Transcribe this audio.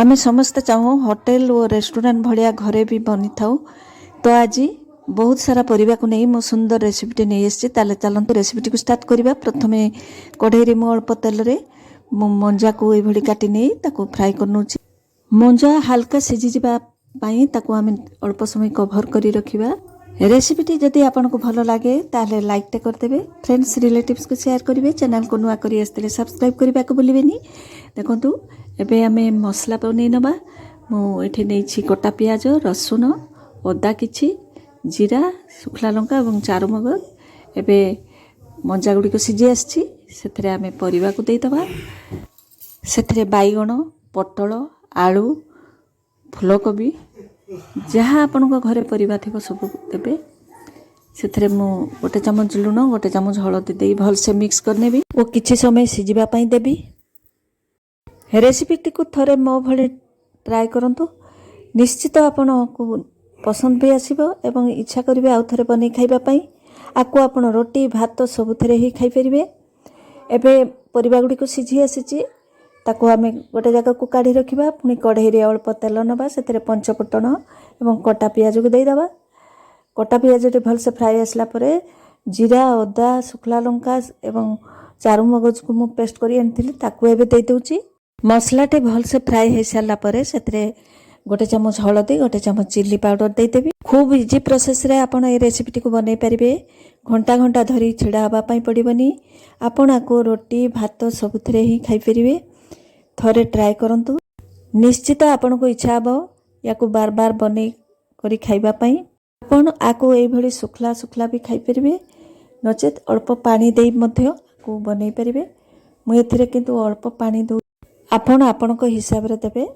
आमे समस्त चाहूँ होटेल और रेस्टोरेंट भाया घरे भी बनी था। तो आज बहुत सारा परिवा को नहीं मो सुंदर रेसिपीटे नहीं आसी चलते रेसिपीटी को स्टार्ट करवा। प्रथम कढ़ई में अल्प तेल मंजा को ये काटी नहीं फ्राए कर मंजा हाल्का सीझी जावाई आम अल्प समय कभर कर रखा। रेसिपीटी जदि आपन को भल लगे ताले लाइक करदे, फ्रेंड्स रिलेटिव्स को शेयर करेंगे, चैनल को नुआ करी आसते सब्सक्राइब करने को भूलें। देखो एबे आमे मसला बनै नबा। मुझे नहीं कटा पियाज, रसुन, अदा, किछि जीरा, सुखला लंका और चारुमगज। एबे मंजा गुड़ी को सीझी आसी आमे परिवा को देदबा। से बैगण, पटल, आलू, फूलकोबी जहाँ आपण घरे परिवा थी सब देवे। से गोटे चामच लुण, गोटे चामच हलदी दे भलसे मिक्स करने और किछि समय सीझापी देवी। रेसिपीटी को थरे मो भली ट्राए करंतु, निश्चित आपण को पसंद भी आसीबो एवं इच्छा करिवे आउ थरे बनै खाइबा पई। आको आपण रोटी भात सबुथरे ही खाई परिबे। एबे परिबा गुडी को सीझी आसीची ताको आमे गोटे जगह को काढी रखिबा। पुनी कढ़ई रे अल्प तेल नबा, सेतरे पंचफुटण एवं कटा पियाज को देई दबा। कटा पियाज टे भलसे फ्राई आसला परे जीरा, अदा, सुखला लंका एवं चारुमगज को मु पेस्ट करी आनथिली ताको एबे देई दउची। मसला टे भलसे फ्राई हो सारा पर गोटे चामच हलदी, गोटे चामच चिल्ली पाउडर देदेवी। खूब इजी प्रोसेस रे आपण ए रेसिपीटी को बनै पारिबे। घंटा घंटा धरी छिड़ा हवा पई पड़िबनी। आपण आको रोटी भात सबुथरे ही खाई परिबे। थरे ट्राए करंतु, निश्चित आपण को इच्छा हबो याको बार बार बनै करी खाइबा पई। आपण आको एई भली सुखला सुखला भी खाई परिबे, नचेत अल्प पानी देई मध्य को बनै परिबे। मु एथिरे किंतु अल्प पानी दउ, आपण आपणको हिसाब रे देबे।